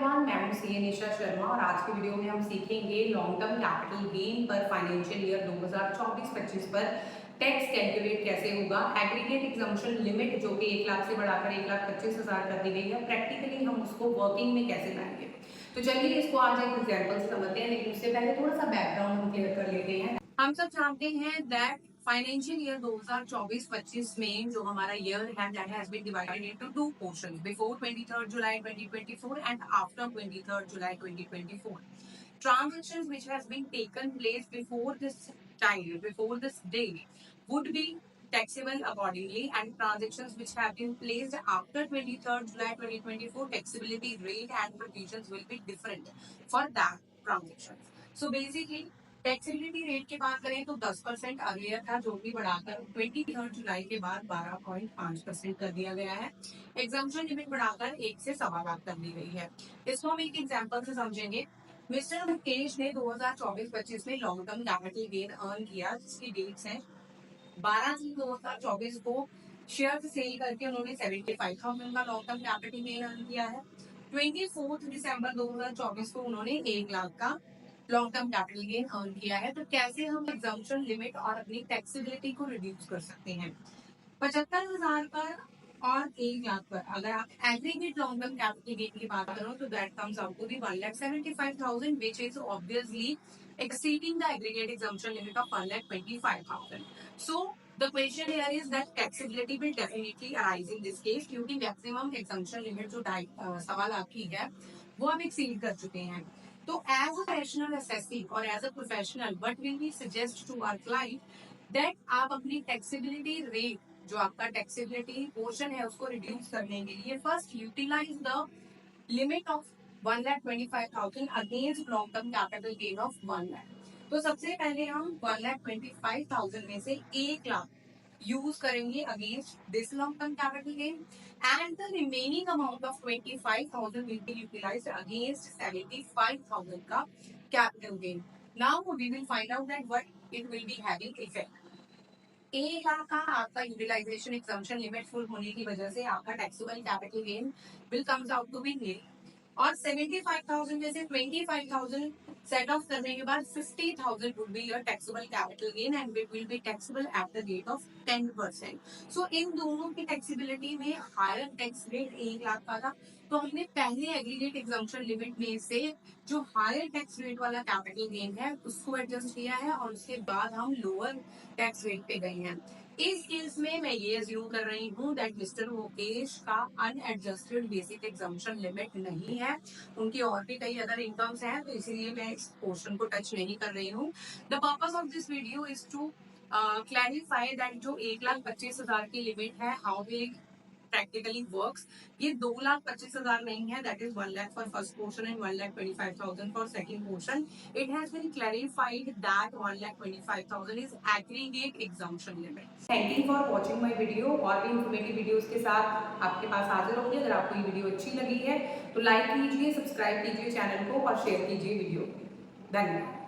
Everyone, मैं हूं CA Nisha Sharma और आज की वीडियो में हम सीखेंगे लॉन्ग टर्म कैपिटल गेन पर फाइनेंशियल ईयर 2024-25 पर टैक्स कैलकुलेट कैसे होगा। एग्रीगेट एग्जम्पशन लिमिट जो कि 1 लाख से बढ़ाकर 1,25,000 कर दी गई है, प्रैक्टिकली हम उसको वर्किंग में कैसे लाएंगे। तो चलिए इसको आज एक एग्जाम्पल से समझते हैं, लेकिन उससे पहले थोड़ा सा बैकग्राउंड हम क्लियर कर लेते हैं। हम सब जानते हैं दैट फाइनेंशियल ईयर 2024-25 में जो हमारा ईयर है that has been divided into two portions, before 23rd July 2024 and after 23rd July 2024. Transactions which has been taken place before this time, before this day, would be taxable accordingly, and transactions which have been placed after 23rd July 2024, taxability rate and provisions will be different for that transactions. So basically taxability rate की बात करें तो 10% earlier था, जो भी बढ़ाकर 23rd जुलाई के बाद 12.5% कर दिया गया है। एग्जाम्पशन लिमिट बढ़ाकर 1 से 1.25 लाख कर दी गई है। इसको हम एक एग्जाम्पल से समझेंगे। मिस्टर मुकेश ने 2024-25 में long term capital gain earn किया, जिसकी डेट्स है 12 जून 2024 को शेयर सेल करके उन्होंने 75,000 का long term capital gain earn किया है। 24 दिसंबर 2024 को उन्होंने 1 लाख का long term capital gain earn किया है। तो कैसे हम एग्जम्पशन लिमिट और अपनी टैक्सेबिलिटी को रिड्यूस कर सकते हैं। 75,000 पर और 1 लाख पर अगर आप aggregate long term capital gain की बात करो तो that comes out to be 1,75,000, which is obviously exceeding the aggregate exemption limit of 1,25,000. So the question here is that taxability will definitely arise in this case, क्योंकि maximum exemption limit जो 1.25 लाख की है वो हम exceed कर चुके हैं। तो as a rational assessee और as a professional, what will we suggest to our client that आप अपनी taxability rate, जो आपका taxability portion है, उसको reduce करने के लिए first utilize the limit of 1,25,000 against long term capital gain of 1 lakh. तो सबसे पहले हम 1,25,000 में से 1 लाख यूज करेंगे against this long term capital gain, and the remaining amount of 25,000 will be utilised against 75,000 का capital gain. Now we will find out that what it will be having effect. 1 lakh का आपका यूटिलाइजेशन एग्जम्पशन लिमिट फुल होने की वजह से आपका taxable capital gain will comes out to be nil, और 75,000 में से 25,000 सेट ऑफ करने के बाद 50,000 would be your taxable capital gain and it will be taxable at the rate of 10%। सो इन दोनों की टैक्सेबिलिटी में हायर टैक्स रेट 1 लाख का था, तो हमने पहले एग्रीगेट एग्जम्पशन लिमिट में से जो हायर टैक्स रेट वाला कैपिटल गेन है उसको एडजस्ट किया है, और उसके बाद हम लोअर टैक्स रेट पे गए हैं। इस केस में मैं ये अज्यूम कर रही हूँ दैट मिस्टर मुकेश का अनएडजस्टेड बेसिक एग्जम्पशन लिमिट नहीं है, उनकी और भी कई अदर इनकम्स हैं, तो इसीलिए मैं इस पोर्शन को टच नहीं कर रही हूँ। The purpose of this video is to clarify that जो 1,25,000 की लिमिट है, हाउ विल प्रैक्टिकली वर्क्स। ये 2,25,000 नहीं है, that is 1 lakh for first portion and 1,25,000 for second portion. It has been clarified that 1,25,000 is aggregate exemption limit. Thank you for watching my video. और भी informative videos के साथ आपके पास हाजिर होंगे। अगर आपको ये वीडियो अच्छी लगी है तो लाइक कीजिए, सब्सक्राइब कीजिए चैनल को और शेयर कीजिए वीडियो को। धन्यवाद।